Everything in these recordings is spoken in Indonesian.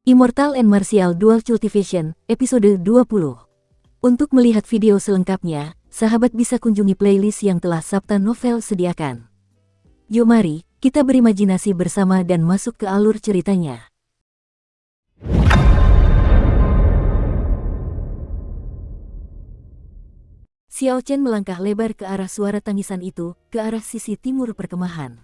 Immortal and Martial Dual Cultivation, episode 20. Untuk melihat video selengkapnya, sahabat bisa kunjungi playlist yang telah Sabta Novel sediakan. Yuk mari, kita berimajinasi bersama dan masuk ke alur ceritanya. Xiao Chen melangkah lebar ke arah suara tangisan itu, ke arah sisi timur perkemahan.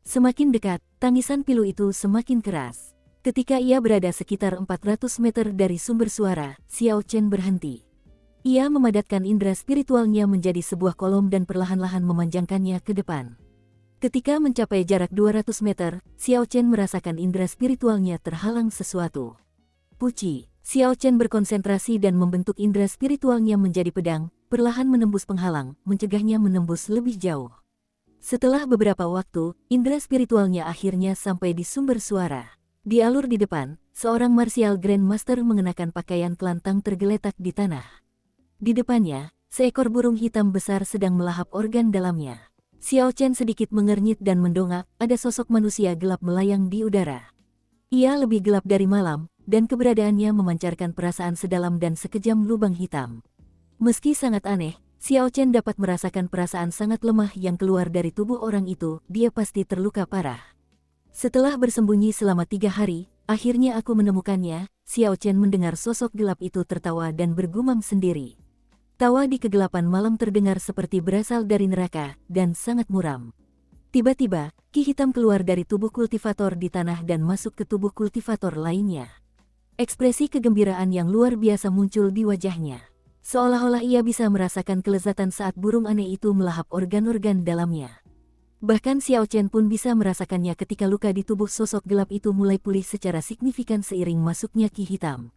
Semakin dekat, tangisan pilu itu semakin keras. Ketika ia berada sekitar 400 meter dari sumber suara, Xiao Chen berhenti. Ia memadatkan indera spiritualnya menjadi sebuah kolom dan perlahan-lahan memanjangkannya ke depan. Ketika mencapai jarak 200 meter, Xiao Chen merasakan indera spiritualnya terhalang sesuatu. Puci, Xiao Chen berkonsentrasi dan membentuk indera spiritualnya menjadi pedang, perlahan menembus penghalang, mencegahnya menembus lebih jauh. Setelah beberapa waktu, indera spiritualnya akhirnya sampai di sumber suara. Di alur di depan, seorang martial grandmaster mengenakan pakaian kelantang tergeletak di tanah. Di depannya, seekor burung hitam besar sedang melahap organ dalamnya. Xiao Chen sedikit mengernyit dan mendongak, ada sosok manusia gelap melayang di udara. Ia lebih gelap dari malam, dan keberadaannya memancarkan perasaan sedalam dan sekejam lubang hitam. Meski sangat aneh, Xiao Chen dapat merasakan perasaan sangat lemah yang keluar dari tubuh orang itu, dia pasti terluka parah. Setelah bersembunyi selama 3 hari, akhirnya aku menemukannya. Xiao Chen mendengar sosok gelap itu tertawa dan bergumam sendiri. Tawa di kegelapan malam terdengar seperti berasal dari neraka, dan sangat muram. Tiba-tiba, ki hitam keluar dari tubuh kultivator di tanah dan masuk ke tubuh kultivator lainnya. Ekspresi kegembiraan yang luar biasa muncul di wajahnya. Seolah-olah ia bisa merasakan kelezatan saat burung aneh itu melahap organ-organ dalamnya. Bahkan Xiao Chen pun bisa merasakannya ketika luka di tubuh sosok gelap itu mulai pulih secara signifikan seiring masuknya ki hitam.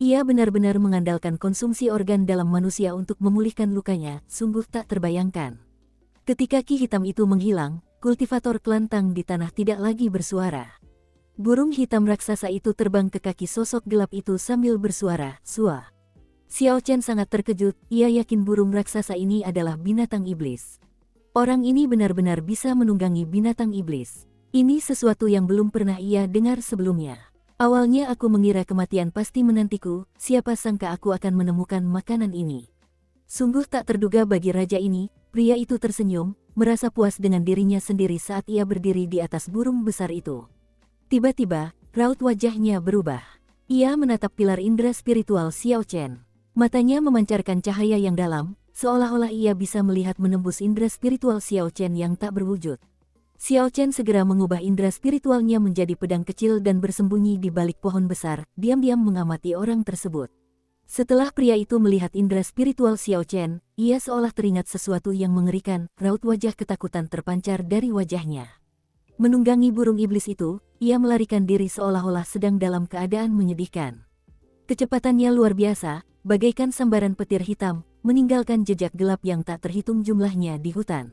Ia benar-benar mengandalkan konsumsi organ dalam manusia untuk memulihkan lukanya, sungguh tak terbayangkan. Ketika ki hitam itu menghilang, kultivator kelantang di tanah tidak lagi bersuara. Burung hitam raksasa itu terbang ke kaki sosok gelap itu sambil bersuara, "Sua." Xiao Chen sangat terkejut, ia yakin burung raksasa ini adalah binatang iblis. Orang ini benar-benar bisa menunggangi binatang iblis. Ini sesuatu yang belum pernah ia dengar sebelumnya. Awalnya aku mengira kematian pasti menantiku, siapa sangka aku akan menemukan makanan ini. Sungguh tak terduga bagi raja ini. Pria itu tersenyum, merasa puas dengan dirinya sendiri saat ia berdiri di atas burung besar itu. Tiba-tiba, raut wajahnya berubah. Ia menatap pilar indera spiritual Xiao Chen. Matanya memancarkan cahaya yang dalam, seolah-olah ia bisa melihat menembus indera spiritual Xiao Chen yang tak berwujud. Xiao Chen segera mengubah indera spiritualnya menjadi pedang kecil dan bersembunyi di balik pohon besar, diam-diam mengamati orang tersebut. Setelah pria itu melihat indera spiritual Xiao Chen, ia seolah teringat sesuatu yang mengerikan, raut wajah ketakutan terpancar dari wajahnya. Menunggangi burung iblis itu, ia melarikan diri seolah-olah sedang dalam keadaan menyedihkan. Kecepatannya luar biasa, bagaikan sambaran petir hitam, meninggalkan jejak gelap yang tak terhitung jumlahnya di hutan.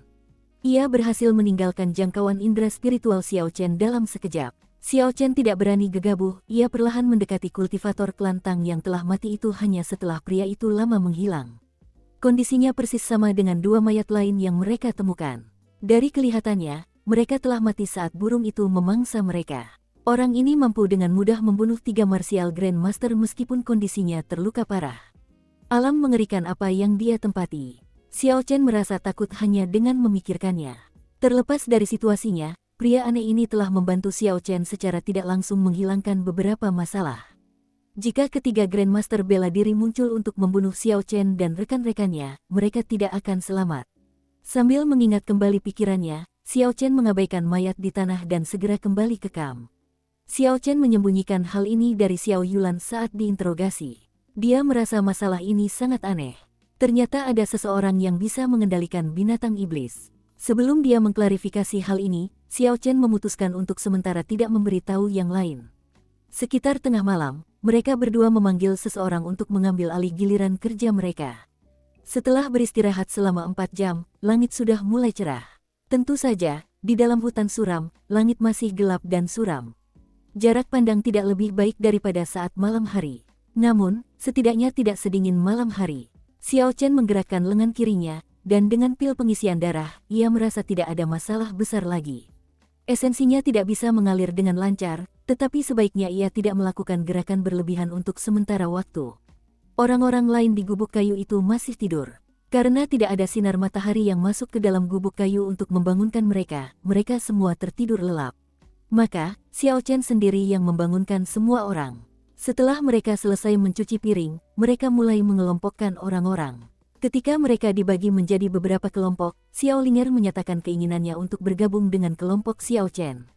Ia berhasil meninggalkan jangkauan indera spiritual Xiao Chen dalam sekejap. Xiao Chen tidak berani gegabah, ia perlahan mendekati kultivator kelantang yang telah mati itu hanya setelah pria itu lama menghilang. Kondisinya persis sama dengan 2 mayat lain yang mereka temukan. Dari kelihatannya, mereka telah mati saat burung itu memangsa mereka. Orang ini mampu dengan mudah membunuh 3 martial grandmaster meskipun kondisinya terluka parah. Alam mengerikan apa yang dia tempati. Xiao Chen merasa takut hanya dengan memikirkannya. Terlepas dari situasinya, pria aneh ini telah membantu Xiao Chen secara tidak langsung menghilangkan beberapa masalah. Jika ketiga grandmaster bela diri muncul untuk membunuh Xiao Chen dan rekan-rekannya, mereka tidak akan selamat. Sambil mengingat kembali pikirannya, Xiao Chen mengabaikan mayat di tanah dan segera kembali ke kamp. Xiao Chen menyembunyikan hal ini dari Xiao Yulan saat diinterogasi. Dia merasa masalah ini sangat aneh. Ternyata ada seseorang yang bisa mengendalikan binatang iblis. Sebelum dia mengklarifikasi hal ini, Xiao Chen memutuskan untuk sementara tidak memberitahu yang lain. Sekitar tengah malam, mereka berdua memanggil seseorang untuk mengambil alih giliran kerja mereka. Setelah beristirahat selama 4 jam, langit sudah mulai cerah. Tentu saja, di dalam hutan suram, langit masih gelap dan suram. Jarak pandang tidak lebih baik daripada saat malam hari. Namun, setidaknya tidak sedingin malam hari. Xiao Chen menggerakkan lengan kirinya, dan dengan pil pengisian darah, ia merasa tidak ada masalah besar lagi. Esensinya tidak bisa mengalir dengan lancar, tetapi sebaiknya ia tidak melakukan gerakan berlebihan untuk sementara waktu. Orang-orang lain di gubuk kayu itu masih tidur. Karena tidak ada sinar matahari yang masuk ke dalam gubuk kayu untuk membangunkan mereka, mereka semua tertidur lelap. Maka, Xiao Chen sendiri yang membangunkan semua orang. Setelah mereka selesai mencuci piring, mereka mulai mengelompokkan orang-orang. Ketika mereka dibagi menjadi beberapa kelompok, Xiao Linger menyatakan keinginannya untuk bergabung dengan kelompok Xiao Chen.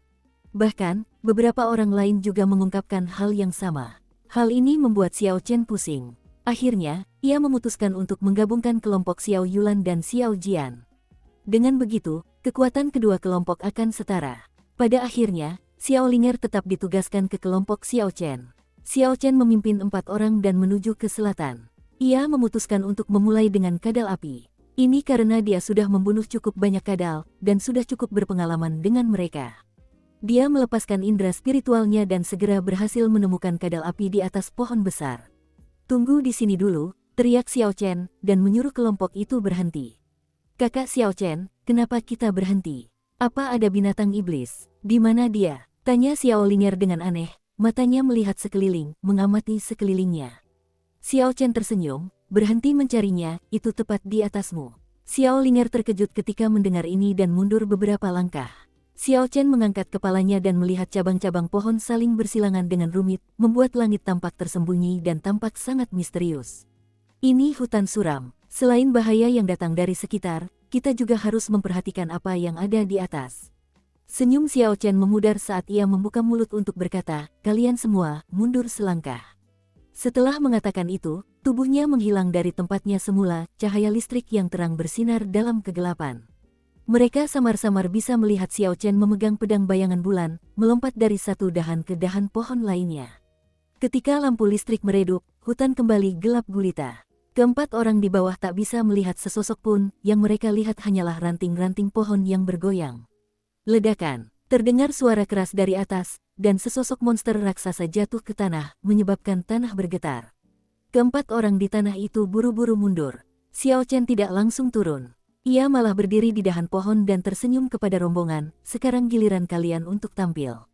Bahkan, beberapa orang lain juga mengungkapkan hal yang sama. Hal ini membuat Xiao Chen pusing. Akhirnya, ia memutuskan untuk menggabungkan kelompok Xiao Yulan dan Xiao Jian. Dengan begitu, kekuatan kedua kelompok akan setara. Pada akhirnya, Xiao Linger tetap ditugaskan ke kelompok Xiao Chen. Xiao Chen memimpin 4 orang dan menuju ke selatan. Ia memutuskan untuk memulai dengan kadal api. Ini karena dia sudah membunuh cukup banyak kadal, dan sudah cukup berpengalaman dengan mereka. Dia melepaskan indera spiritualnya dan segera berhasil menemukan kadal api di atas pohon besar. "Tunggu di sini dulu," teriak Xiao Chen, dan menyuruh kelompok itu berhenti. "Kakak Xiao Chen, kenapa kita berhenti? Apa ada binatang iblis? Di mana dia?" tanya Xiao Linger dengan aneh, matanya melihat sekeliling, mengamati sekelilingnya. Xiao Chen tersenyum, "Berhenti mencarinya, itu tepat di atasmu." Xiao Linger terkejut ketika mendengar ini dan mundur beberapa langkah. Xiao Chen mengangkat kepalanya dan melihat cabang-cabang pohon saling bersilangan dengan rumit, membuat langit tampak tersembunyi dan tampak sangat misterius. "Ini hutan suram. Selain bahaya yang datang dari sekitar, kita juga harus memperhatikan apa yang ada di atas." Senyum Xiao Chen memudar saat ia membuka mulut untuk berkata, "Kalian semua, mundur selangkah." Setelah mengatakan itu, tubuhnya menghilang dari tempatnya semula, cahaya listrik yang terang bersinar dalam kegelapan. Mereka samar-samar bisa melihat Xiao Chen memegang pedang bayangan bulan, melompat dari satu dahan ke dahan pohon lainnya. Ketika lampu listrik meredup, hutan kembali gelap gulita. Keempat orang di bawah tak bisa melihat sesosok pun, yang mereka lihat hanyalah ranting-ranting pohon yang bergoyang. Ledakan, terdengar suara keras dari atas, dan sesosok monster raksasa jatuh ke tanah, menyebabkan tanah bergetar. Keempat orang di tanah itu buru-buru mundur. Xiao Chen tidak langsung turun. Ia malah berdiri di dahan pohon dan tersenyum kepada rombongan, "Sekarang giliran kalian untuk tampil.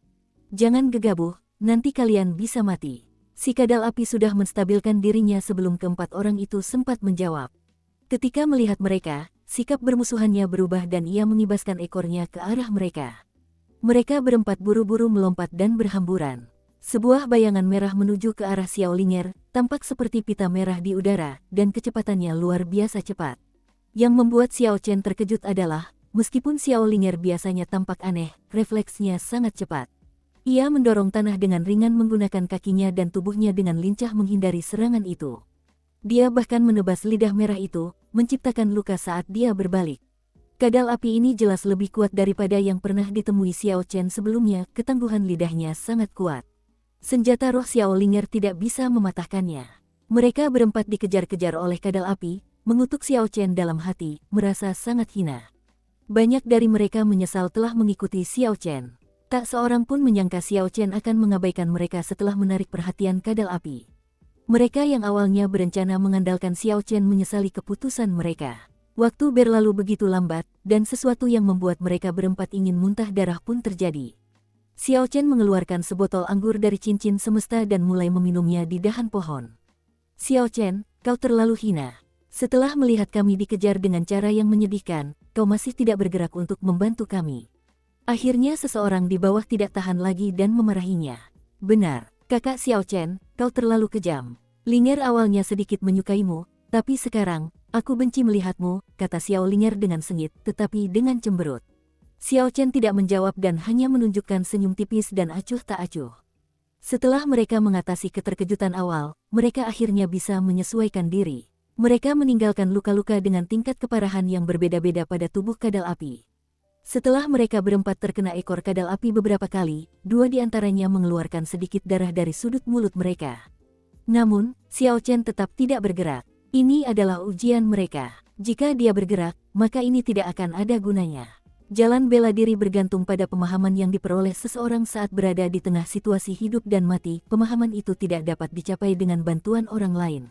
Jangan gegabah, nanti kalian bisa mati." Si kadal api sudah menstabilkan dirinya sebelum keempat orang itu sempat menjawab. Ketika melihat mereka, sikap bermusuhannya berubah dan ia mengibaskan ekornya ke arah mereka. Mereka berempat buru-buru melompat dan berhamburan. Sebuah bayangan merah menuju ke arah Xiao Linger, tampak seperti pita merah di udara, dan kecepatannya luar biasa cepat. Yang membuat Xiao Chen terkejut adalah, meskipun Xiao Linger biasanya tampak aneh, refleksnya sangat cepat. Ia mendorong tanah dengan ringan menggunakan kakinya dan tubuhnya dengan lincah menghindari serangan itu. Dia bahkan menebas lidah merah itu, menciptakan luka saat dia berbalik. Kadal api ini jelas lebih kuat daripada yang pernah ditemui Xiao Chen sebelumnya, ketangguhan lidahnya sangat kuat. Senjata roh Xiao Linger tidak bisa mematahkannya. Mereka berempat dikejar-kejar oleh kadal api, mengutuk Xiao Chen dalam hati, merasa sangat hina. Banyak dari mereka menyesal telah mengikuti Xiao Chen. Tak seorang pun menyangka Xiao Chen akan mengabaikan mereka setelah menarik perhatian kadal api. Mereka yang awalnya berencana mengandalkan Xiao Chen menyesali keputusan mereka. Waktu berlalu begitu lambat, dan sesuatu yang membuat mereka berempat ingin muntah darah pun terjadi. Xiao Chen mengeluarkan sebotol anggur dari cincin semesta dan mulai meminumnya di dahan pohon. "Xiao Chen, kau terlalu hina. Setelah melihat kami dikejar dengan cara yang menyedihkan, kau masih tidak bergerak untuk membantu kami." Akhirnya seseorang di bawah tidak tahan lagi dan memarahinya. "Benar, kakak Xiao Chen, kau terlalu kejam. Linger awalnya sedikit menyukaimu, tapi sekarang, aku benci melihatmu," kata Xiao Linger dengan sengit, tetapi dengan cemberut. Xiao Chen tidak menjawab dan hanya menunjukkan senyum tipis dan acuh tak acuh. Setelah mereka mengatasi keterkejutan awal, mereka akhirnya bisa menyesuaikan diri. Mereka meninggalkan luka-luka dengan tingkat keparahan yang berbeda-beda pada tubuh kadal api. Setelah mereka berempat terkena ekor kadal api beberapa kali, 2 di antaranya mengeluarkan sedikit darah dari sudut mulut mereka. Namun, Xiao Chen tetap tidak bergerak. Ini adalah ujian mereka. Jika dia bergerak, maka ini tidak akan ada gunanya. Jalan bela diri bergantung pada pemahaman yang diperoleh seseorang saat berada di tengah situasi hidup dan mati. Pemahaman itu tidak dapat dicapai dengan bantuan orang lain.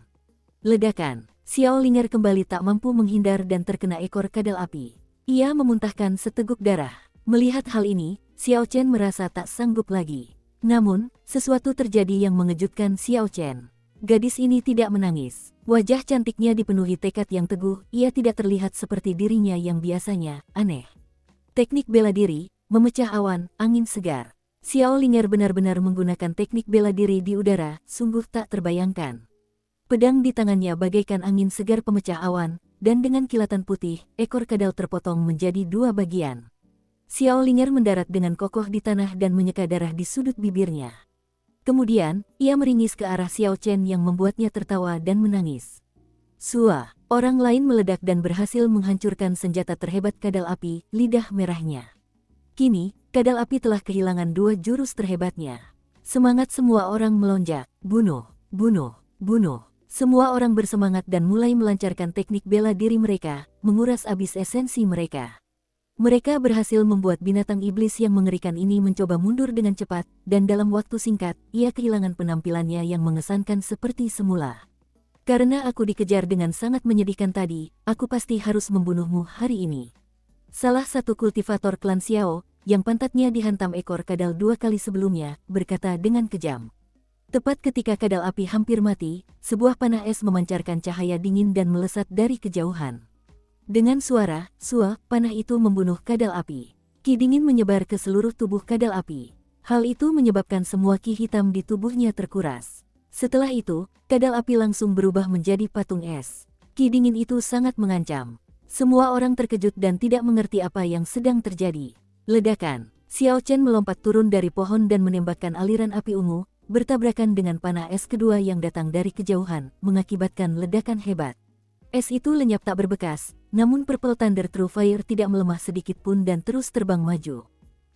Ledakan. Xiao Linger kembali tak mampu menghindar dan terkena ekor kadal api. Ia memuntahkan seteguk darah. Melihat hal ini, Xiao Chen merasa tak sanggup lagi. Namun, sesuatu terjadi yang mengejutkan Xiao Chen. Gadis ini tidak menangis. Wajah cantiknya dipenuhi tekad yang teguh, ia tidak terlihat seperti dirinya yang biasanya aneh. Teknik bela diri, memecah awan, angin segar. Xiao Linger benar-benar menggunakan teknik bela diri di udara, sungguh tak terbayangkan. Pedang di tangannya bagaikan angin segar pemecah awan, dan dengan kilatan putih, ekor kadal terpotong menjadi dua bagian. Xiao Linger mendarat dengan kokoh di tanah dan menyeka darah di sudut bibirnya. Kemudian, ia meringis ke arah Xiao Chen yang membuatnya tertawa dan menangis. Sua, orang lain meledak dan berhasil menghancurkan senjata terhebat kadal api, lidah merahnya. Kini, kadal api telah kehilangan dua jurus terhebatnya. Semangat semua orang melonjak, bunuh, bunuh, bunuh. Semua orang bersemangat dan mulai melancarkan teknik bela diri mereka, menguras habis esensi mereka. Mereka berhasil membuat binatang iblis yang mengerikan ini mencoba mundur dengan cepat, dan dalam waktu singkat, ia kehilangan penampilannya yang mengesankan seperti semula. Karena aku dikejar dengan sangat menyedihkan tadi, aku pasti harus membunuhmu hari ini. Salah satu kultivator klan Xiao, yang pantatnya dihantam ekor kadal 2 kali sebelumnya, berkata dengan kejam. Tepat ketika kadal api hampir mati, sebuah panah es memancarkan cahaya dingin dan melesat dari kejauhan. Dengan suara, "Sua," panah itu membunuh kadal api. Ki dingin menyebar ke seluruh tubuh kadal api. Hal itu menyebabkan semua ki hitam di tubuhnya terkuras. Setelah itu, kadal api langsung berubah menjadi patung es. Ki dingin itu sangat mengancam. Semua orang terkejut dan tidak mengerti apa yang sedang terjadi. Ledakan. Xiao Chen melompat turun dari pohon dan menembakkan aliran api ungu, bertabrakan dengan panah es kedua yang datang dari kejauhan, mengakibatkan ledakan hebat. Es itu lenyap tak berbekas, namun Purple Thunder True Fire tidak melemah sedikit pun dan terus terbang maju.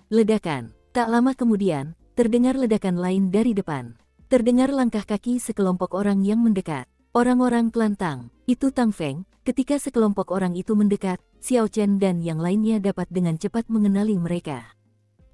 Ledakan. Tak lama kemudian, terdengar ledakan lain dari depan. Terdengar langkah kaki sekelompok orang yang mendekat. Orang-orang klan Tang, itu Tang Feng. Ketika sekelompok orang itu mendekat, Xiao Chen dan yang lainnya dapat dengan cepat mengenali mereka.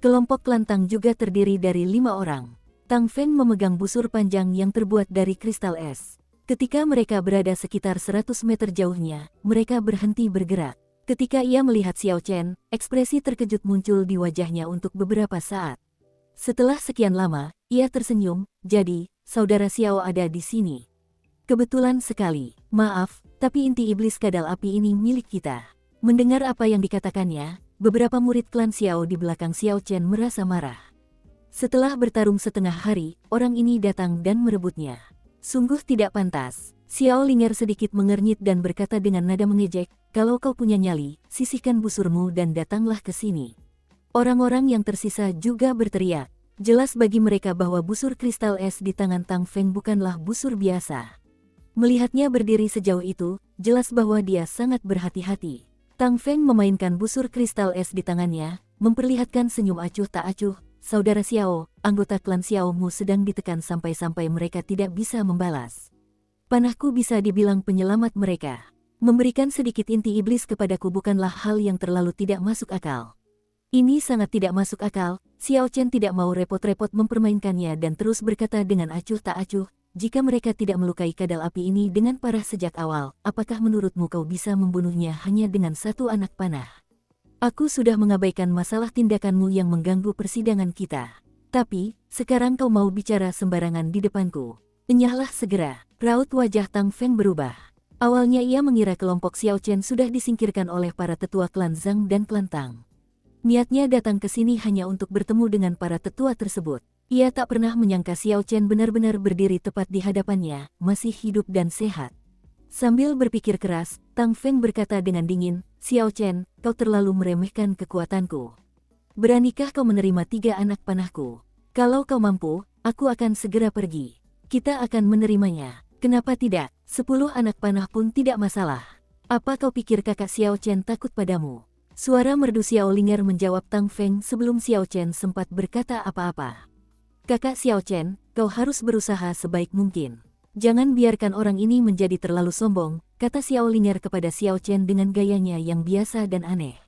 Kelompok klan Tang juga terdiri dari 5 orang. Tang Feng memegang busur panjang yang terbuat dari kristal es. Ketika mereka berada sekitar 100 meter jauhnya, mereka berhenti bergerak. Ketika ia melihat Xiao Chen, ekspresi terkejut muncul di wajahnya untuk beberapa saat. Setelah sekian lama, ia tersenyum, "Jadi, saudara Xiao ada di sini." "Kebetulan sekali. Maaf, tapi inti iblis kadal api ini milik kita." Mendengar apa yang dikatakannya, beberapa murid klan Xiao di belakang Xiao Chen merasa marah. Setelah bertarung setengah hari, orang ini datang dan merebutnya. Sungguh tidak pantas. Xiao Linger sedikit mengernyit dan berkata dengan nada mengejek, "Kalau kau punya nyali, sisihkan busurmu dan datanglah ke sini." Orang-orang yang tersisa juga berteriak. Jelas bagi mereka bahwa busur kristal es di tangan Tang Feng bukanlah busur biasa. Melihatnya berdiri sejauh itu, jelas bahwa dia sangat berhati-hati. Tang Feng memainkan busur kristal es di tangannya, memperlihatkan senyum acuh tak acuh. "Saudara Xiao, anggota klan Xiaomu sedang ditekan sampai-sampai mereka tidak bisa membalas. Panahku bisa dibilang penyelamat mereka. Memberikan sedikit inti iblis kepadaku bukanlah hal yang terlalu tidak masuk akal." Ini sangat tidak masuk akal. Xiao Chen tidak mau repot-repot mempermainkannya dan terus berkata dengan acuh tak acuh, "Jika mereka tidak melukai kadal api ini dengan parah sejak awal, apakah menurutmu kau bisa membunuhnya hanya dengan satu anak panah? Aku sudah mengabaikan masalah tindakanmu yang mengganggu persidangan kita. Tapi, sekarang kau mau bicara sembarangan di depanku. Enyahlah segera." Raut wajah Tang Feng berubah. Awalnya ia mengira kelompok Xiao Chen sudah disingkirkan oleh para tetua klan Zhang dan klan Tang. Niatnya datang ke sini hanya untuk bertemu dengan para tetua tersebut. Ia tak pernah menyangka Xiao Chen benar-benar berdiri tepat di hadapannya, masih hidup dan sehat. Sambil berpikir keras, Tang Feng berkata dengan dingin, "Xiao Chen, kau terlalu meremehkan kekuatanku. Beranikah kau menerima 3 anak panahku? Kalau kau mampu, aku akan segera pergi. Kita akan menerimanya. Kenapa tidak? 10 anak panah pun tidak masalah. Apa kau pikir kakak Xiao Chen takut padamu?" Suara merdu Xiao Linger menjawab Tang Feng sebelum Xiao Chen sempat berkata apa-apa. "Kakak Xiao Chen, kau harus berusaha sebaik mungkin. Jangan biarkan orang ini menjadi terlalu sombong," kata Xiao Linger kepada Xiao Chen dengan gayanya yang biasa dan aneh.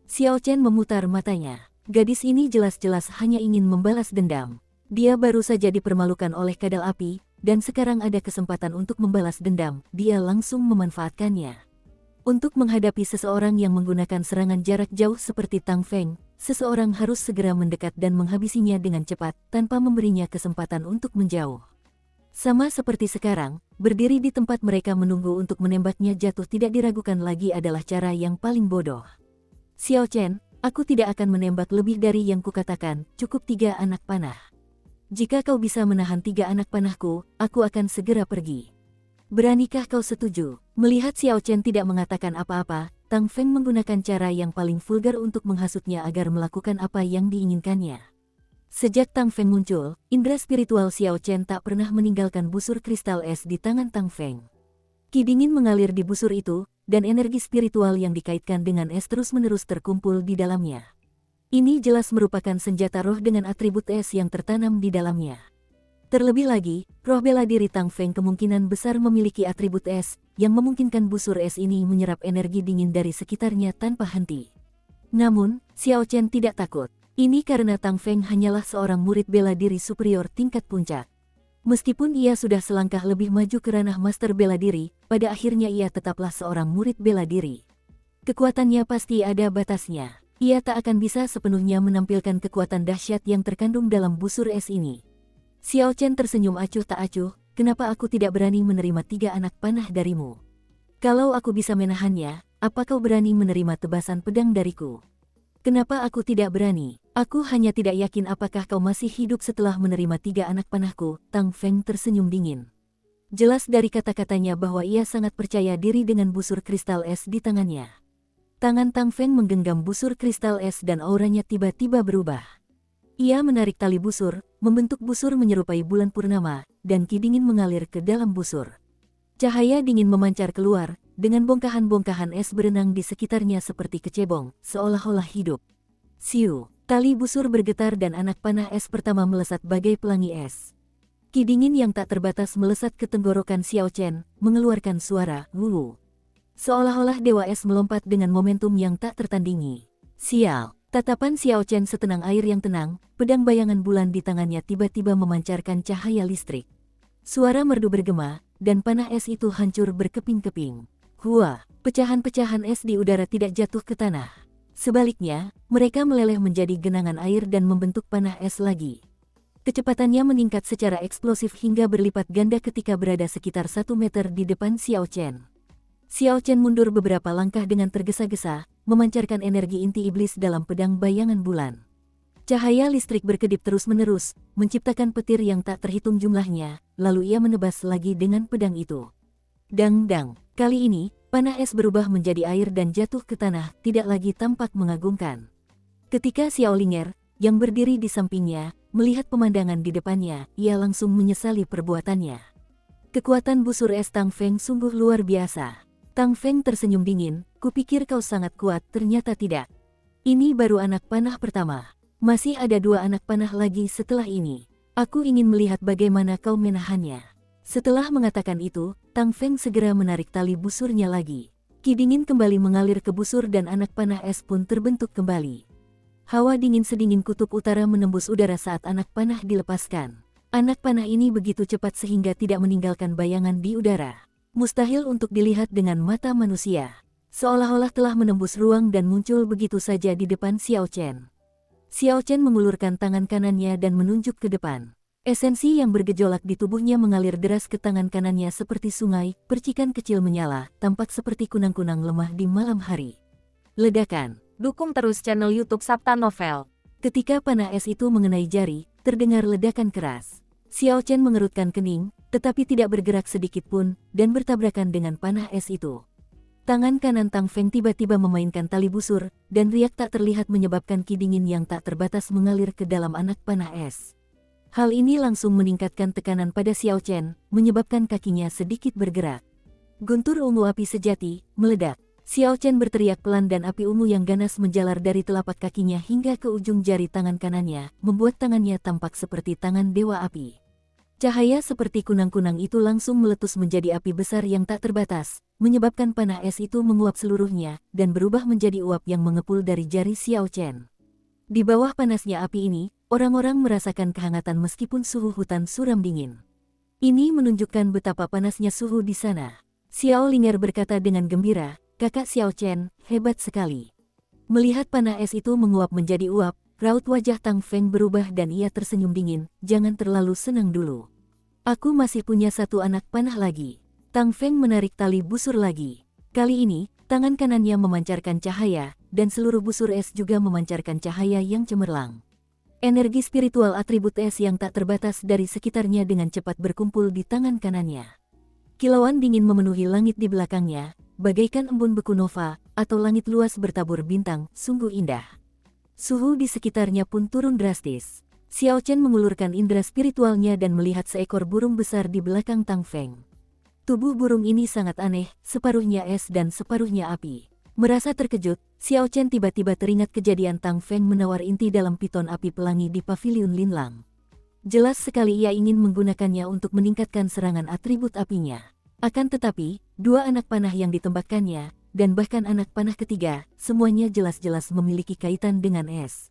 Xiao Chen memutar matanya. Gadis ini jelas-jelas hanya ingin membalas dendam. Dia baru saja dipermalukan oleh kadal api, dan sekarang ada kesempatan untuk membalas dendam, dia langsung memanfaatkannya. Untuk menghadapi seseorang yang menggunakan serangan jarak jauh seperti Tang Feng, seseorang harus segera mendekat dan menghabisinya dengan cepat tanpa memberinya kesempatan untuk menjauh. Sama seperti sekarang, berdiri di tempat mereka menunggu untuk menembaknya jatuh tidak diragukan lagi adalah cara yang paling bodoh. Xiao Chen, aku tidak akan menembak lebih dari yang kukatakan, cukup 3 anak panah. Jika kau bisa menahan 3 anak panahku, aku akan segera pergi. Beranikah kau setuju? Melihat Xiao Chen tidak mengatakan apa-apa, Tang Feng menggunakan cara yang paling vulgar untuk menghasutnya agar melakukan apa yang diinginkannya. Sejak Tang Feng muncul, indera spiritual Xiao Chen tak pernah meninggalkan busur kristal es di tangan Tang Feng. Ki dingin mengalir di busur itu, dan energi spiritual yang dikaitkan dengan es terus-menerus terkumpul di dalamnya. Ini jelas merupakan senjata roh dengan atribut es yang tertanam di dalamnya. Terlebih lagi, roh bela diri Tang Feng kemungkinan besar memiliki atribut es, yang memungkinkan busur es ini menyerap energi dingin dari sekitarnya tanpa henti. Namun, Xiao Chen tidak takut. Ini karena Tang Feng hanyalah seorang murid bela diri superior tingkat puncak. Meskipun ia sudah selangkah lebih maju ke ranah master bela diri, pada akhirnya ia tetaplah seorang murid bela diri. Kekuatannya pasti ada batasnya. Ia tak akan bisa sepenuhnya menampilkan kekuatan dahsyat yang terkandung dalam busur es ini. Xiao Chen tersenyum acuh tak acuh, kenapa aku tidak berani menerima 3 anak panah darimu? Kalau aku bisa menahannya, apa kau berani menerima tebasan pedang dariku? Kenapa aku tidak berani? Aku hanya tidak yakin apakah kau masih hidup setelah menerima 3 anak panahku. Tang Feng tersenyum dingin. Jelas dari kata-katanya bahwa ia sangat percaya diri dengan busur kristal es di tangannya. Tangan Tang Feng menggenggam busur kristal es dan auranya tiba-tiba berubah. Ia menarik tali busur, membentuk busur menyerupai bulan purnama, dan ki dingin mengalir ke dalam busur. Cahaya dingin memancar keluar, dengan bongkahan-bongkahan es berenang di sekitarnya seperti kecebong, seolah-olah hidup. Siu, tali busur bergetar dan anak panah es pertama melesat bagai pelangi es. Ki dingin yang tak terbatas melesat ke tenggorokan Xiao Chen, mengeluarkan suara "wuwu". Seolah-olah dewa es melompat dengan momentum yang tak tertandingi. Sial! Tatapan Xiao Chen setenang air yang tenang, pedang bayangan bulan di tangannya tiba-tiba memancarkan cahaya listrik. Suara merdu bergema, dan panah es itu hancur berkeping-keping. Hua, pecahan-pecahan es di udara tidak jatuh ke tanah. Sebaliknya, mereka meleleh menjadi genangan air dan membentuk panah es lagi. Kecepatannya meningkat secara eksplosif hingga berlipat ganda ketika berada sekitar 1 meter di depan Xiao Chen. Xiao Chen mundur beberapa langkah dengan tergesa-gesa, memancarkan energi inti iblis dalam pedang bayangan bulan. Cahaya listrik berkedip terus-menerus, menciptakan petir yang tak terhitung jumlahnya, lalu ia menebas lagi dengan pedang itu. Dang-dang, kali ini, panah es berubah menjadi air dan jatuh ke tanah, tidak lagi tampak mengagumkan. Ketika Xiao Linger, yang berdiri di sampingnya, melihat pemandangan di depannya, ia langsung menyesali perbuatannya. Kekuatan busur es Tang Feng sungguh luar biasa. Tang Feng tersenyum dingin, kupikir kau sangat kuat, ternyata tidak. Ini baru anak panah pertama. Masih ada 2 anak panah lagi setelah ini. Aku ingin melihat bagaimana kau menahannya. Setelah mengatakan itu, Tang Feng segera menarik tali busurnya lagi. Ki dingin kembali mengalir ke busur dan anak panah es pun terbentuk kembali. Hawa dingin sedingin kutub utara menembus udara saat anak panah dilepaskan. Anak panah ini begitu cepat sehingga tidak meninggalkan bayangan di udara. Mustahil untuk dilihat dengan mata manusia. Seolah-olah telah menembus ruang dan muncul begitu saja di depan Xiao Chen. Xiao Chen mengulurkan tangan kanannya dan menunjuk ke depan. Esensi yang bergejolak di tubuhnya mengalir deras ke tangan kanannya seperti sungai, percikan kecil menyala, tampak seperti kunang-kunang lemah di malam hari. Ledakan. Dukung terus channel YouTube Sabta Novel. Ketika panah es itu mengenai jari, terdengar ledakan keras. Xiao Chen mengerutkan kening, tetapi tidak bergerak sedikit pun, dan bertabrakan dengan panah es itu. Tangan kanan Tang Feng tiba-tiba memainkan tali busur, dan riak tak terlihat menyebabkan ki dingin yang tak terbatas mengalir ke dalam anak panah es. Hal ini langsung meningkatkan tekanan pada Xiao Chen, menyebabkan kakinya sedikit bergerak. Guntur ungu api sejati, meledak. Xiao Chen berteriak pelan dan api ungu yang ganas menjalar dari telapak kakinya hingga ke ujung jari tangan kanannya, membuat tangannya tampak seperti tangan dewa api. Cahaya seperti kunang-kunang itu langsung meletus menjadi api besar yang tak terbatas, menyebabkan panah es itu menguap seluruhnya, dan berubah menjadi uap yang mengepul dari jari Xiao Chen. Di bawah panasnya api ini, orang-orang merasakan kehangatan meskipun suhu hutan suram dingin. Ini menunjukkan betapa panasnya suhu di sana. Xiao Linger berkata dengan gembira, "Kakak Xiao Chen, hebat sekali." Melihat panah es itu menguap menjadi uap, raut wajah Tang Feng berubah dan ia tersenyum dingin. Jangan terlalu senang dulu. Aku masih punya satu anak panah lagi. Tang Feng menarik tali busur lagi. Kali ini, tangan kanannya memancarkan cahaya, dan seluruh busur es juga memancarkan cahaya yang cemerlang. Energi spiritual atribut es yang tak terbatas dari sekitarnya dengan cepat berkumpul di tangan kanannya. Kilauan dingin memenuhi langit di belakangnya, bagaikan embun beku nova, atau langit luas bertabur bintang, sungguh indah. Suhu di sekitarnya pun turun drastis. Xiao Chen mengulurkan indera spiritualnya dan melihat seekor burung besar di belakang Tang Feng. Tubuh burung ini sangat aneh, separuhnya es dan separuhnya api. Merasa terkejut, Xiao Chen tiba-tiba teringat kejadian Tang Feng menawar inti dalam piton api pelangi di paviliun Linlang. Jelas sekali ia ingin menggunakannya untuk meningkatkan serangan atribut apinya. Akan tetapi, dua anak panah yang ditembakkannya, dan bahkan anak panah ketiga, semuanya jelas-jelas memiliki kaitan dengan es.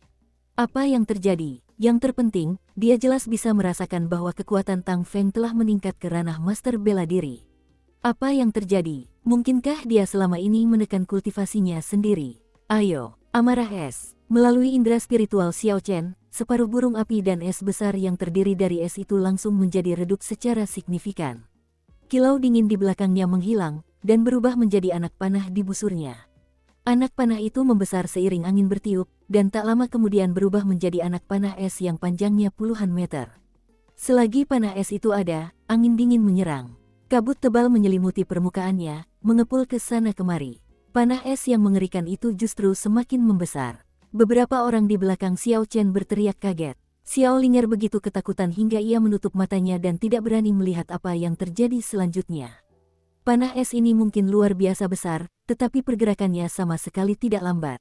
Apa yang terjadi? Yang terpenting, dia jelas bisa merasakan bahwa kekuatan Tang Feng telah meningkat ke ranah master bela diri. Apa yang terjadi? Mungkinkah dia selama ini menekan kultivasinya sendiri? Ayo, amarah es. Melalui indera spiritual Xiao Chen, separuh burung api dan es besar yang terdiri dari es itu langsung menjadi redup secara signifikan. Kilau dingin di belakangnya menghilang, dan berubah menjadi anak panah di busurnya. Anak panah itu membesar seiring angin bertiup, dan tak lama kemudian berubah menjadi anak panah es yang panjangnya puluhan meter. Selagi panah es itu ada, angin dingin menyerang. Kabut tebal menyelimuti permukaannya, mengepul ke sana kemari. Panah es yang mengerikan itu justru semakin membesar. Beberapa orang di belakang Xiao Chen berteriak kaget. Xiao Linger begitu ketakutan hingga ia menutup matanya dan tidak berani melihat apa yang terjadi selanjutnya. Panah es ini mungkin luar biasa besar, tetapi pergerakannya sama sekali tidak lambat.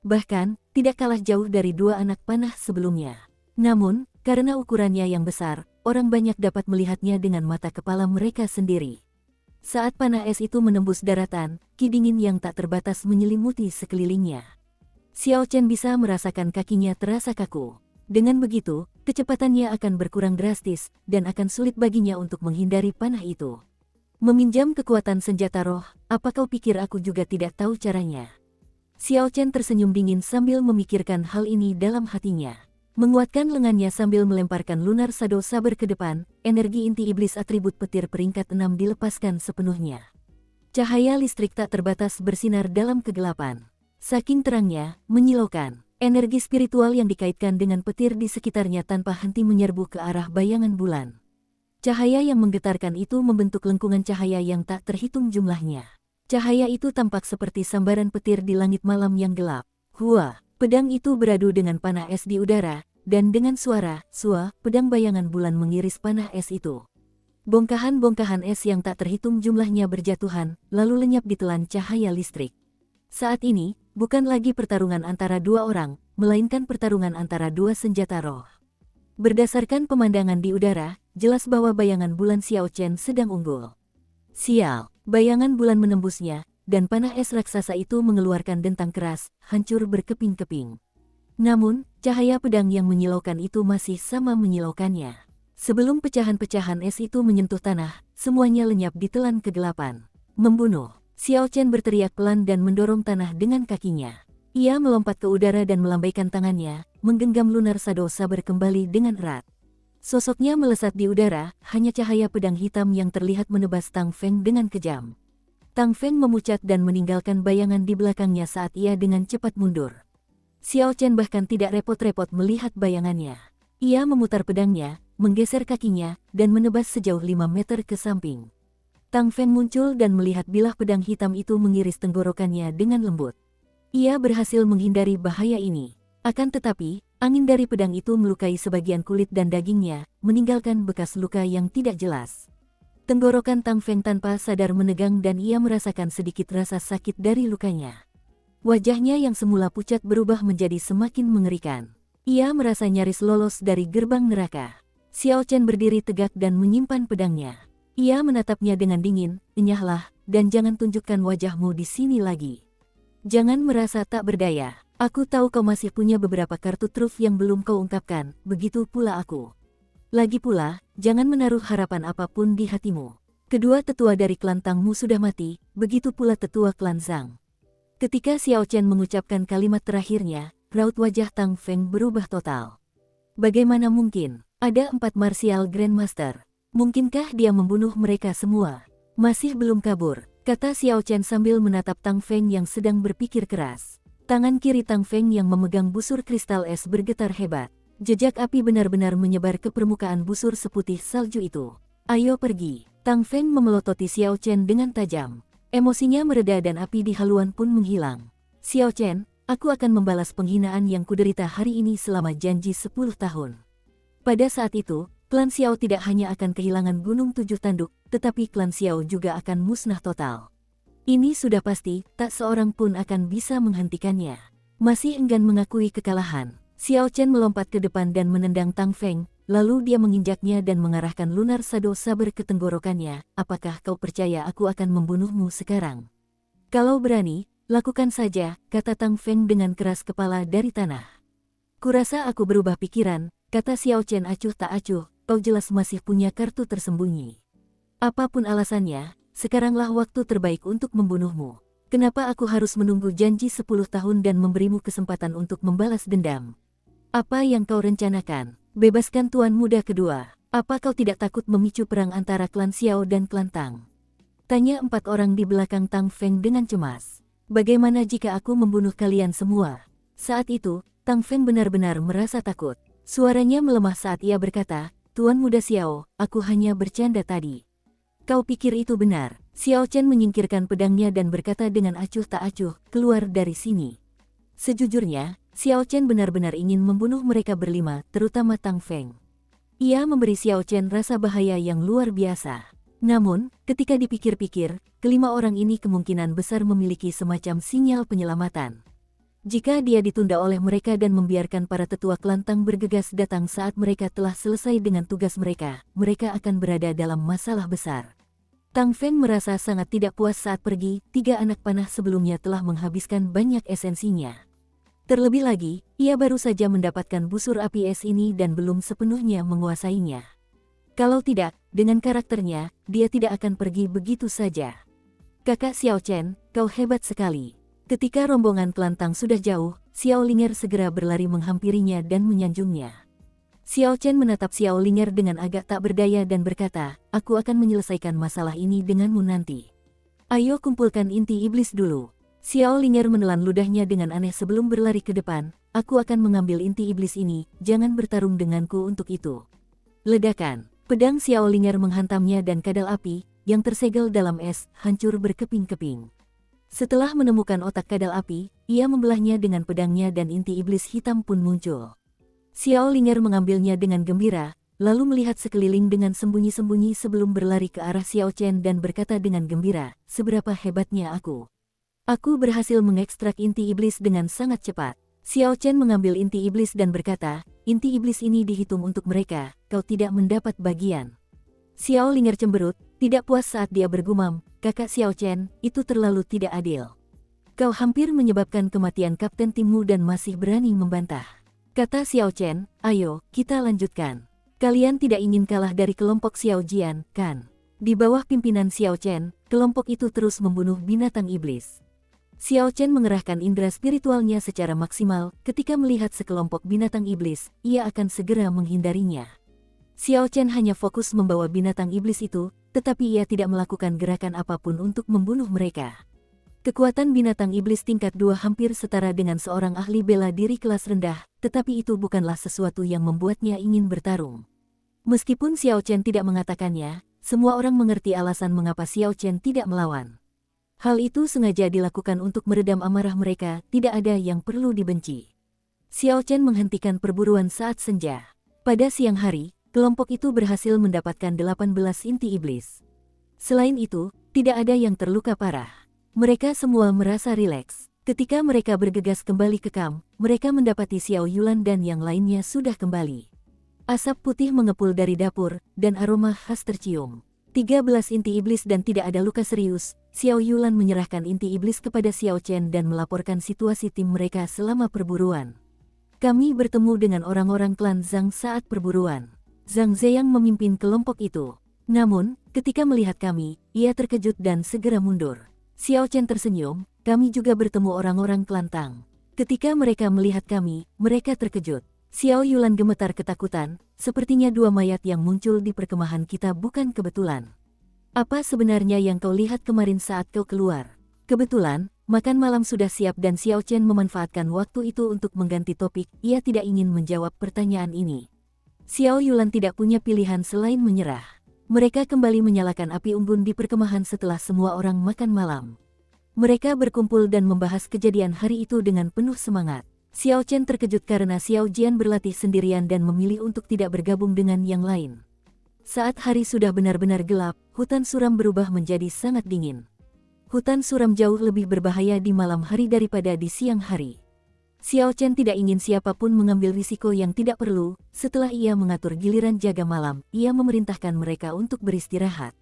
Bahkan, tidak kalah jauh dari dua anak panah sebelumnya. Namun, karena ukurannya yang besar, orang banyak dapat melihatnya dengan mata kepala mereka sendiri. Saat panah es itu menembus daratan, ki dingin yang tak terbatas menyelimuti sekelilingnya. Xiao Chen bisa merasakan kakinya terasa kaku. Dengan begitu, kecepatannya akan berkurang drastis, dan akan sulit baginya untuk menghindari panah itu. Meminjam kekuatan senjata roh, apa kau pikir aku juga tidak tahu caranya? Xiao Chen tersenyum dingin sambil memikirkan hal ini dalam hatinya. Menguatkan lengannya sambil melemparkan lunar shadow saber ke depan, energi inti iblis atribut petir peringkat 6 dilepaskan sepenuhnya. Cahaya listrik tak terbatas bersinar dalam kegelapan. Saking terangnya, menyilaukan. Energi spiritual yang dikaitkan dengan petir di sekitarnya tanpa henti menyerbu ke arah bayangan bulan. Cahaya yang menggetarkan itu membentuk lengkungan cahaya yang tak terhitung jumlahnya. Cahaya itu tampak seperti sambaran petir di langit malam yang gelap. Hua, pedang itu beradu dengan panah es di udara, dan dengan suara, pedang bayangan bulan mengiris panah es itu. Bongkahan-bongkahan es yang tak terhitung jumlahnya berjatuhan, lalu lenyap ditelan cahaya listrik. Saat ini, bukan lagi pertarungan antara dua orang, melainkan pertarungan antara dua senjata roh. Berdasarkan pemandangan di udara, jelas bahwa bayangan bulan Xiao Chen sedang unggul. Sial, bayangan bulan menembusnya, dan panah es raksasa itu mengeluarkan dentang keras, hancur berkeping-keping. Namun, cahaya pedang yang menyilaukan itu masih sama menyilaukannya. Sebelum pecahan-pecahan es itu menyentuh tanah, semuanya lenyap ditelan kegelapan. Membunuh. Xiao Chen berteriak pelan dan mendorong tanah dengan kakinya. Ia melompat ke udara dan melambaikan tangannya, menggenggam lunar shadow saber kembali dengan erat. Sosoknya melesat di udara, hanya cahaya pedang hitam yang terlihat menebas Tang Feng dengan kejam. Tang Feng memucat dan meninggalkan bayangan di belakangnya saat ia dengan cepat mundur. Xiao Chen bahkan tidak repot-repot melihat bayangannya. Ia memutar pedangnya, menggeser kakinya, dan menebas sejauh 5 meter ke samping. Tang Feng muncul dan melihat bilah pedang hitam itu mengiris tenggorokannya dengan lembut. Ia berhasil menghindari bahaya ini. Akan tetapi, angin dari pedang itu melukai sebagian kulit dan dagingnya, meninggalkan bekas luka yang tidak jelas. Tenggorokan Tang Feng tanpa sadar menegang dan ia merasakan sedikit rasa sakit dari lukanya. Wajahnya yang semula pucat berubah menjadi semakin mengerikan. Ia merasa nyaris lolos dari gerbang neraka. Xiao Chen berdiri tegak dan menyimpan pedangnya. Ia menatapnya dengan dingin, "Enyahlah, dan jangan tunjukkan wajahmu di sini lagi. Jangan merasa tak berdaya. Aku tahu kau masih punya beberapa kartu truf yang belum kau ungkapkan, begitu pula aku. Lagi pula, jangan menaruh harapan apapun di hatimu. Kedua tetua dari klan Tangmu sudah mati, begitu pula tetua klan Zhang." Ketika Xiao Chen mengucapkan kalimat terakhirnya, raut wajah Tang Feng berubah total. Bagaimana mungkin? Ada 4 martial grandmaster. Mungkinkah dia membunuh mereka semua? Masih belum kabur, kata Xiao Chen sambil menatap Tang Feng yang sedang berpikir keras. Tangan kiri Tang Feng yang memegang busur kristal es bergetar hebat. Jejak api benar-benar menyebar ke permukaan busur seputih salju itu. Ayo pergi. Tang Feng memelototi Xiao Chen dengan tajam. Emosinya mereda dan api di haluan pun menghilang. Xiao Chen, aku akan membalas penghinaan yang kuderita hari ini selama janji 10 tahun. Pada saat itu, klan Xiao tidak hanya akan kehilangan Gunung Tujuh Tanduk, tetapi klan Xiao juga akan musnah total. Ini sudah pasti, tak seorang pun akan bisa menghentikannya. Masih enggan mengakui kekalahan, Xiao Chen melompat ke depan dan menendang Tang Feng, lalu dia menginjaknya dan mengarahkan lunar sado saber ke tenggorokannya. Apakah kau percaya aku akan membunuhmu sekarang? Kalau berani, lakukan saja, kata Tang Feng dengan keras kepala dari tanah. Kurasa aku berubah pikiran, kata Xiao Chen acuh tak acuh, kau jelas masih punya kartu tersembunyi. Apapun alasannya, sekaranglah waktu terbaik untuk membunuhmu. Kenapa aku harus menunggu janji 10 tahun dan memberimu kesempatan untuk membalas dendam? Apa yang kau rencanakan? Bebaskan tuan muda kedua. Apa kau tidak takut memicu perang antara klan Xiao dan klan Tang? Tanya 4 orang di belakang Tang Feng dengan cemas. Bagaimana jika aku membunuh kalian semua? Saat itu, Tang Feng benar-benar merasa takut. Suaranya melemah saat ia berkata, Tuan muda Xiao, aku hanya bercanda tadi. Kau pikir itu benar? Xiao Chen menyingkirkan pedangnya dan berkata dengan acuh tak acuh, keluar dari sini. Sejujurnya, Xiao Chen benar-benar ingin membunuh mereka berlima, terutama Tang Feng. Ia memberi Xiao Chen rasa bahaya yang luar biasa. Namun, ketika dipikir-pikir, kelima orang ini kemungkinan besar memiliki semacam sinyal penyelamatan. Jika dia ditunda oleh mereka dan membiarkan para tetua klan Tang bergegas datang saat mereka telah selesai dengan tugas mereka, mereka akan berada dalam masalah besar. Tang Feng merasa sangat tidak puas saat pergi, 3 anak panah sebelumnya telah menghabiskan banyak esensinya. Terlebih lagi, ia baru saja mendapatkan busur api es ini dan belum sepenuhnya menguasainya. Kalau tidak, dengan karakternya, dia tidak akan pergi begitu saja. Kakak Xiao Chen, kau hebat sekali. Ketika rombongan klan Tang sudah jauh, Xiao Linger segera berlari menghampirinya dan menyanjungnya. Xiao Chen menatap Xiao Linger dengan agak tak berdaya dan berkata, aku akan menyelesaikan masalah ini denganmu nanti. Ayo kumpulkan inti iblis dulu. Xiao Linger menelan ludahnya dengan aneh sebelum berlari ke depan, aku akan mengambil inti iblis ini, jangan bertarung denganku untuk itu. Ledakan, pedang Xiao Linger menghantamnya dan kadal api, yang tersegel dalam es, hancur berkeping-keping. Setelah menemukan otak kadal api, ia membelahnya dengan pedangnya dan inti iblis hitam pun muncul. Xiao Linger mengambilnya dengan gembira, lalu melihat sekeliling dengan sembunyi-sembunyi sebelum berlari ke arah Xiao Chen dan berkata dengan gembira, seberapa hebatnya aku. Aku berhasil mengekstrak inti iblis dengan sangat cepat. Xiao Chen mengambil inti iblis dan berkata, inti iblis ini dihitung untuk mereka, kau tidak mendapat bagian. Xiao Linger cemberut, tidak puas saat dia bergumam, kakak Xiao Chen, itu terlalu tidak adil. Kau hampir menyebabkan kematian kapten timmu dan masih berani membantah. Kata Xiao Chen, ayo, kita lanjutkan. Kalian tidak ingin kalah dari kelompok Xiao Jian, kan? Di bawah pimpinan Xiao Chen, kelompok itu terus membunuh binatang iblis. Xiao Chen mengerahkan indera spiritualnya secara maksimal, ketika melihat sekelompok binatang iblis, ia akan segera menghindarinya. Xiao Chen hanya fokus membawa binatang iblis itu, tetapi ia tidak melakukan gerakan apapun untuk membunuh mereka. Kekuatan binatang iblis tingkat 2 hampir setara dengan seorang ahli bela diri kelas rendah, tetapi itu bukanlah sesuatu yang membuatnya ingin bertarung. Meskipun Xiao Chen tidak mengatakannya, semua orang mengerti alasan mengapa Xiao Chen tidak melawan. Hal itu sengaja dilakukan untuk meredam amarah mereka, tidak ada yang perlu dibenci. Xiao Chen menghentikan perburuan saat senja. Pada siang hari, kelompok itu berhasil mendapatkan 18 inti iblis. Selain itu, tidak ada yang terluka parah. Mereka semua merasa rileks. Ketika mereka bergegas kembali ke kamp, mereka mendapati Xiao Yulan dan yang lainnya sudah kembali. Asap putih mengepul dari dapur, dan aroma khas tercium. 13 inti iblis dan tidak ada luka serius, Xiao Yulan menyerahkan inti iblis kepada Xiao Chen dan melaporkan situasi tim mereka selama perburuan. Kami bertemu dengan orang-orang klan Zhang saat perburuan. Zhang Ziyang memimpin kelompok itu. Namun, ketika melihat kami, ia terkejut dan segera mundur. Xiao Chen tersenyum, kami juga bertemu orang-orang kelantang. Ketika mereka melihat kami, mereka terkejut. Xiao Yulan gemetar ketakutan, sepertinya dua mayat yang muncul di perkemahan kita bukan kebetulan. Apa sebenarnya yang kau lihat kemarin saat kau keluar? Kebetulan, makan malam sudah siap dan Xiao Chen memanfaatkan waktu itu untuk mengganti topik, ia tidak ingin menjawab pertanyaan ini. Xiao Yulan tidak punya pilihan selain menyerah. Mereka kembali menyalakan api unggun di perkemahan setelah semua orang makan malam. Mereka berkumpul dan membahas kejadian hari itu dengan penuh semangat. Xiao Chen terkejut karena Xiao Jian berlatih sendirian dan memilih untuk tidak bergabung dengan yang lain. Saat hari sudah benar-benar gelap, hutan suram berubah menjadi sangat dingin. Hutan suram jauh lebih berbahaya di malam hari daripada di siang hari. Xiao Chen tidak ingin siapapun mengambil risiko yang tidak perlu. Setelah ia mengatur giliran jaga malam, ia memerintahkan mereka untuk beristirahat.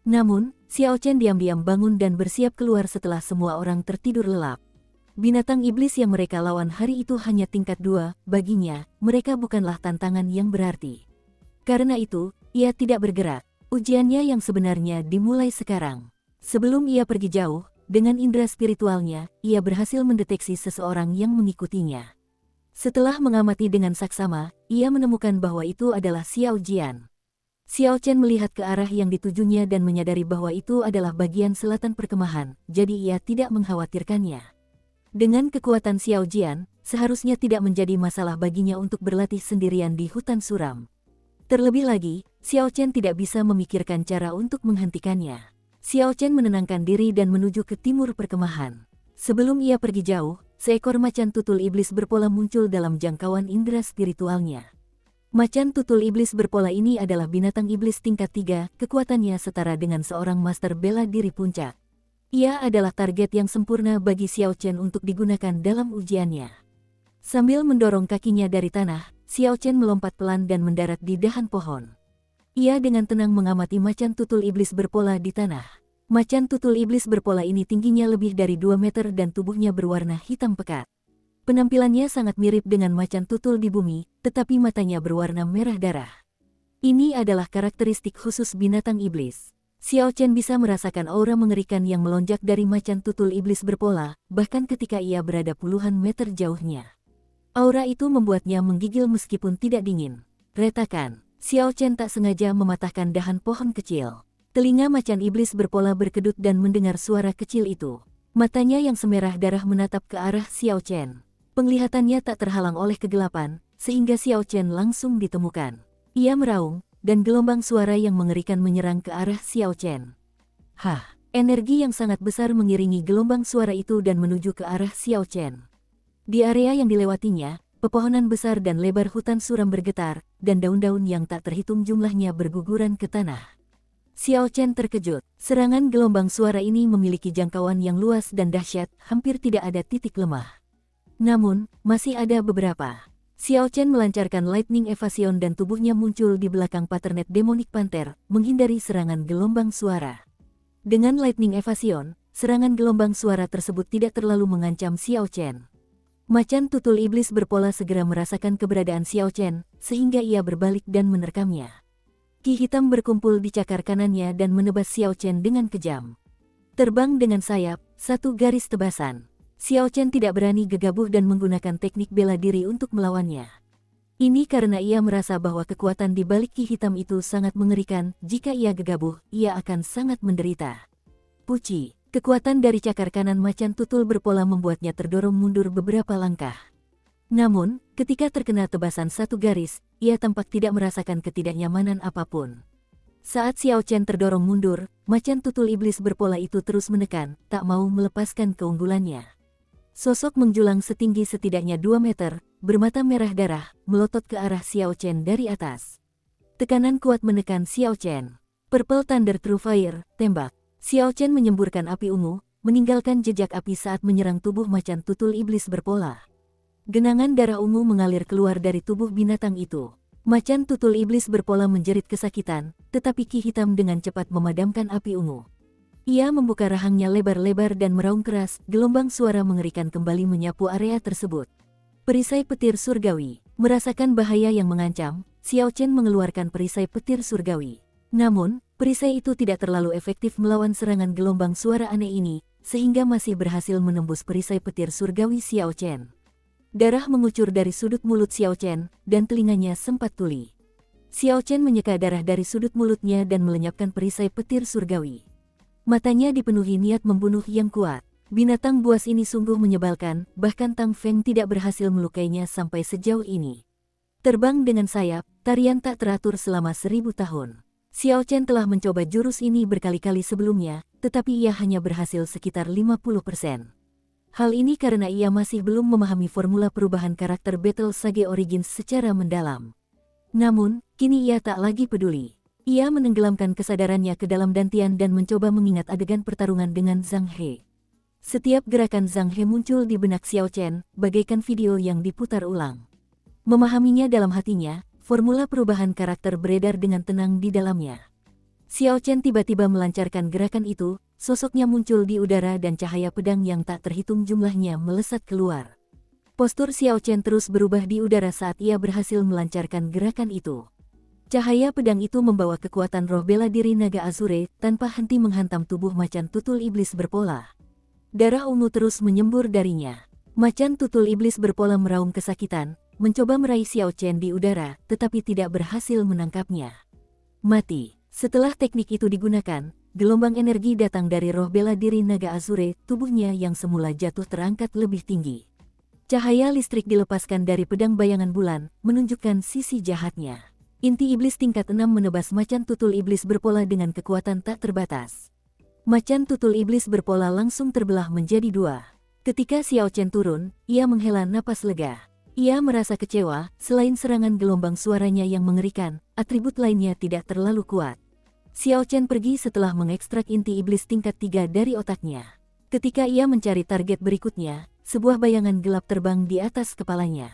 Namun, Xiao Chen diam-diam bangun dan bersiap keluar setelah semua orang tertidur lelap. Binatang iblis yang mereka lawan hari itu hanya tingkat 2, baginya, mereka bukanlah tantangan yang berarti. Karena itu, ia tidak bergerak. Ujiannya yang sebenarnya dimulai sekarang. Sebelum ia pergi jauh, dengan indera spiritualnya, ia berhasil mendeteksi seseorang yang mengikutinya. Setelah mengamati dengan saksama, ia menemukan bahwa itu adalah Xiao Jian. Xiao Chen melihat ke arah yang ditujunya dan menyadari bahwa itu adalah bagian selatan perkemahan, jadi ia tidak mengkhawatirkannya. Dengan kekuatan Xiao Jian, seharusnya tidak menjadi masalah baginya untuk berlatih sendirian di hutan suram. Terlebih lagi, Xiao Chen tidak bisa memikirkan cara untuk menghentikannya. Xiao Chen menenangkan diri dan menuju ke timur perkemahan. Sebelum ia pergi jauh, seekor macan tutul iblis berpola muncul dalam jangkauan indera spiritualnya. Macan tutul iblis berpola ini adalah binatang iblis tingkat 3, kekuatannya setara dengan seorang master bela diri puncak. Ia adalah target yang sempurna bagi Xiao Chen untuk digunakan dalam ujiannya. Sambil mendorong kakinya dari tanah, Xiao Chen melompat pelan dan mendarat di dahan pohon. Ia dengan tenang mengamati macan tutul iblis berpola di tanah. Macan tutul iblis berpola ini tingginya lebih dari 2 meter dan tubuhnya berwarna hitam pekat. Penampilannya sangat mirip dengan macan tutul di bumi, tetapi matanya berwarna merah darah. Ini adalah karakteristik khusus binatang iblis. Xiao Chen bisa merasakan aura mengerikan yang melonjak dari macan tutul iblis berpola, bahkan ketika ia berada puluhan meter jauhnya. Aura itu membuatnya menggigil meskipun tidak dingin. Retakan, Xiao Chen tak sengaja mematahkan dahan pohon kecil. Telinga macan iblis berpola berkedut dan mendengar suara kecil itu. Matanya yang semerah darah menatap ke arah Xiao Chen. Penglihatannya tak terhalang oleh kegelapan, sehingga Xiao Chen langsung ditemukan. Ia meraung, dan gelombang suara yang mengerikan menyerang ke arah Xiao Chen. Hah, energi yang sangat besar mengiringi gelombang suara itu dan menuju ke arah Xiao Chen. Di area yang dilewatinya, pepohonan besar dan lebar hutan suram bergetar, dan daun-daun yang tak terhitung jumlahnya berguguran ke tanah. Xiao Chen terkejut. Serangan gelombang suara ini memiliki jangkauan yang luas dan dahsyat, hampir tidak ada titik lemah. Namun, masih ada beberapa. Xiao Chen melancarkan Lightning Evasion dan tubuhnya muncul di belakang Paternet Demonic Panther, menghindari serangan gelombang suara. Dengan Lightning Evasion, serangan gelombang suara tersebut tidak terlalu mengancam Xiao Chen. Macan tutul iblis berpola segera merasakan keberadaan Xiao Chen, sehingga ia berbalik dan menerkamnya. Ki hitam berkumpul di cakar kanannya dan menebas Xiao Chen dengan kejam. Terbang dengan sayap, satu garis tebasan. Xiao Chen tidak berani gegabah dan menggunakan teknik bela diri untuk melawannya. Ini karena ia merasa bahwa kekuatan di balik ki hitam itu sangat mengerikan. Jika ia gegabah, ia akan sangat menderita. Puci. Kekuatan dari cakar kanan macan tutul berpola membuatnya terdorong mundur beberapa langkah. Namun, ketika terkena tebasan satu garis, ia tampak tidak merasakan ketidaknyamanan apapun. Saat Xiao Chen terdorong mundur, macan tutul iblis berpola itu terus menekan, tak mau melepaskan keunggulannya. Sosok menjulang setinggi setidaknya 2 meter, bermata merah darah, melotot ke arah Xiao Chen dari atas. Tekanan kuat menekan Xiao Chen. Purple Thunder True Fire, tembak. Xiao Chen menyemburkan api ungu, meninggalkan jejak api saat menyerang tubuh macan tutul iblis berpola. Genangan darah ungu mengalir keluar dari tubuh binatang itu. Macan tutul iblis berpola menjerit kesakitan, tetapi ki hitam dengan cepat memadamkan api ungu. Ia membuka rahangnya lebar-lebar dan meraung keras, gelombang suara mengerikan kembali menyapu area tersebut. Perisai petir surgawi. Merasakan bahaya yang mengancam, Xiao Chen mengeluarkan perisai petir surgawi. Namun, perisai itu tidak terlalu efektif melawan serangan gelombang suara aneh ini, sehingga masih berhasil menembus perisai petir surgawi Xiao Chen. Darah mengucur dari sudut mulut Xiao Chen, dan telinganya sempat tuli. Xiao Chen menyeka darah dari sudut mulutnya dan melenyapkan perisai petir surgawi. Matanya dipenuhi niat membunuh yang kuat. Binatang buas ini sungguh menyebalkan, bahkan Tang Feng tidak berhasil melukainya sampai sejauh ini. Terbang dengan sayap, tarian tak teratur selama 1000 tahun. Xiao Chen telah mencoba jurus ini berkali-kali sebelumnya, tetapi ia hanya berhasil sekitar 50%. Hal ini karena ia masih belum memahami formula perubahan karakter Battle Sage Origins secara mendalam. Namun, kini ia tak lagi peduli. Ia menenggelamkan kesadarannya ke dalam dantian dan mencoba mengingat adegan pertarungan dengan Zhang He. Setiap gerakan Zhang He muncul di benak Xiao Chen, bagaikan video yang diputar ulang. Memahaminya dalam hatinya, formula perubahan karakter beredar dengan tenang di dalamnya. Xiao Chen tiba-tiba melancarkan gerakan itu, sosoknya muncul di udara dan cahaya pedang yang tak terhitung jumlahnya melesat keluar. Postur Xiao Chen terus berubah di udara saat ia berhasil melancarkan gerakan itu. Cahaya pedang itu membawa kekuatan roh bela diri naga Azure tanpa henti menghantam tubuh macan tutul iblis berpola. Darah ungu terus menyembur darinya. Macan tutul iblis berpola meraung kesakitan, mencoba meraih Xiao Chen di udara, tetapi tidak berhasil menangkapnya. Mati. Setelah teknik itu digunakan, gelombang energi datang dari roh bela diri naga Azure, tubuhnya yang semula jatuh terangkat lebih tinggi. Cahaya listrik dilepaskan dari pedang bayangan bulan, menunjukkan sisi jahatnya. Inti iblis tingkat 6 menebas macan tutul iblis berpola dengan kekuatan tak terbatas. Macan tutul iblis berpola langsung terbelah menjadi 2. Ketika Xiao Chen turun, ia menghela napas lega. Ia merasa kecewa, selain serangan gelombang suaranya yang mengerikan, atribut lainnya tidak terlalu kuat. Xiao Chen pergi setelah mengekstrak inti iblis tingkat 3 dari otaknya. Ketika ia mencari target berikutnya, sebuah bayangan gelap terbang di atas kepalanya.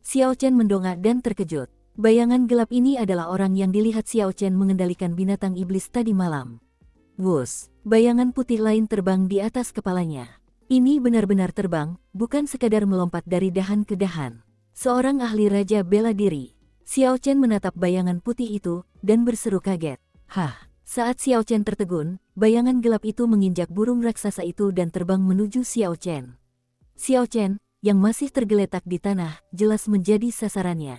Xiao Chen mendongak dan terkejut. Bayangan gelap ini adalah orang yang dilihat Xiao Chen mengendalikan binatang iblis tadi malam. Wus, bayangan putih lain terbang di atas kepalanya. Ini benar-benar terbang, bukan sekadar melompat dari dahan ke dahan. Seorang ahli raja bela diri. Xiao Chen menatap bayangan putih itu, dan berseru kaget. Hah, saat Xiao Chen tertegun, bayangan gelap itu menginjak burung raksasa itu dan terbang menuju Xiao Chen. Xiao Chen, yang masih tergeletak di tanah, jelas menjadi sasarannya.